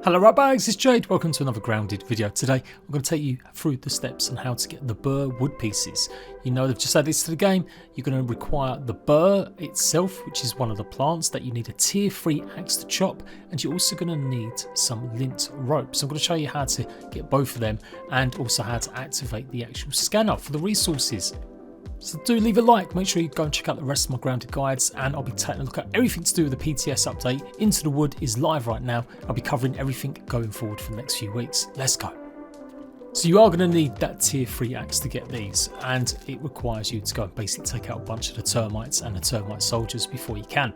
Hello right bags, it's Jade, welcome to another grounded video. Today I'm going to take you through the steps on how to get the Burr wood pieces. You know they've just added this to the game. You're going to require the Burr itself, which is one of the plants that you need a tier 3 axe to chop, and you're also going to need some lint rope. So I'm going to show you how to get both of them and also how to activate the actual scanner for the resources. So do leave a like, make sure you go and check out the rest of my grounded guides, and I'll be taking a look at everything to do with the PTS update. Into the Wood is live right now. I'll be covering everything going forward for the next few weeks. Let's go. So you are going to need that tier 3 axe to get these, and it requires you to go and basically take out a bunch of the termites and the termite soldiers before you can.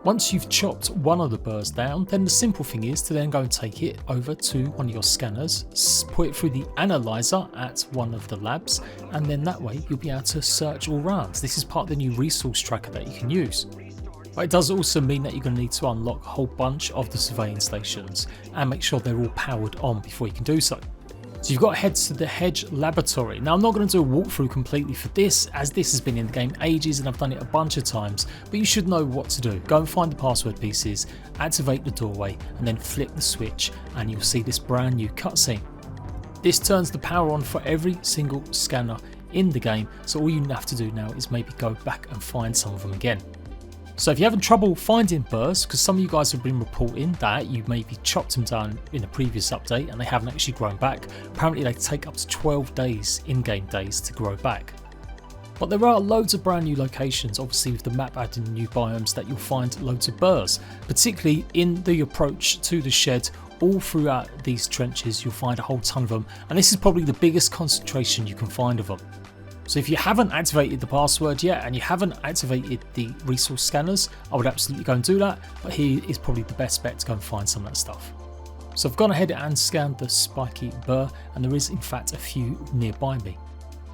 Once you've chopped one of the burrs down, then the simple thing is to then go and take it over to one of your scanners, put it through the analyzer at one of the labs, and then that way you'll be able to search all round. This is part of the new resource tracker that you can use. But it does also mean that you're going to need to unlock a whole bunch of the surveying stations and make sure they're all powered on before you can do so. So you've got to head to the Hedge Laboratory. Now I'm not going to do a walkthrough completely for this, as this has been in the game ages and I've done it a bunch of times, but you should know what to do. Go and find the password pieces, activate the doorway, and then flip the switch and you'll see this brand new cutscene. This turns the power on for every single scanner in the game, so all you have to do now is maybe go back and find some of them again. So if you're having trouble finding burrs, because some of you guys have been reporting that you maybe chopped them down in a previous update and they haven't actually grown back, apparently they take up to 12 days, in-game days, to grow back. But there are loads of brand new locations, obviously with the map adding new biomes, that you'll find loads of burrs, particularly in the approach to the shed. All throughout these trenches you'll find a whole ton of them, and this is probably the biggest concentration you can find of them. So if you haven't activated the password yet and you haven't activated the resource scanners, I would absolutely go and do that, but here is probably the best bet to go and find some of that stuff. So I've gone ahead and scanned the spiky burr, and there is in fact a few nearby me.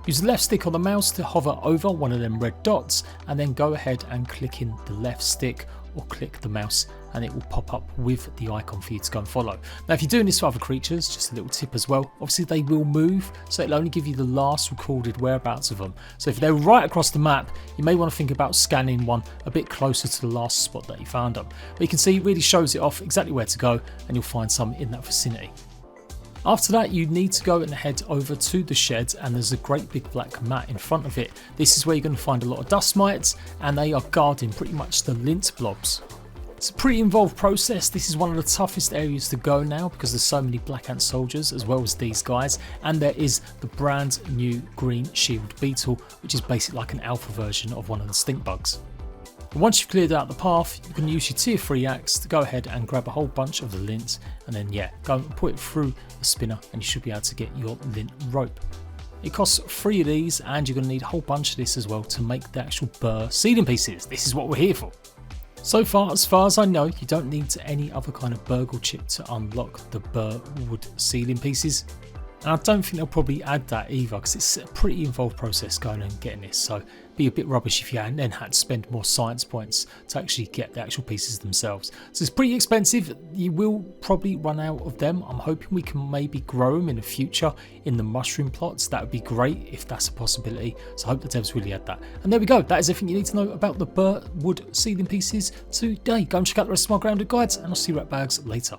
Use the left stick on the mouse to hover over one of them red dots, and then go ahead and click in the left stick or click the mouse, and it will pop up with the icon for you to go and follow. Now if you're doing this for other creatures, just a little tip as well, obviously they will move, so it'll only give you the last recorded whereabouts of them. So if they're right across the map, you may want to think about scanning one a bit closer to the last spot that you found them. But you can see it really shows it off exactly where to go, and you'll find some in that vicinity. After that, you need to go and head over to the shed, and there's a great big black mat in front of it. This is where you're going to find a lot of dust mites, and they are guarding pretty much the lint blobs. It's a pretty involved process. This is one of the toughest areas to go now because there's so many black ant soldiers as well as these guys, and there is the brand new green shield beetle, which is basically like an alpha version of one of the stink bugs. And once you've cleared out the path, you can use your tier 3 axe to go ahead and grab a whole bunch of the lint, and then go and put it through the spinner, and you should be able to get your lint rope. It costs 3 of these, and you're going to need a whole bunch of this as well to make the actual burr sealing pieces. This is what we're here for. So far as I know, you don't need any other kind of burgle chip to unlock the burr wood sealing pieces. And I don't think they'll probably add that either, because it's a pretty involved process going and getting this, so it'd be a bit rubbish if you then had to spend more science points to actually get the actual pieces themselves. So it's pretty expensive. You will probably run out of them. I'm hoping we can maybe grow them in the future in the mushroom plots. That would be great if that's a possibility, so I hope the devs really add that. And there we go, that is everything you need to know about the burr wood sealing pieces today. Go and check out the rest of my grounded guides, and I'll see you right bags later.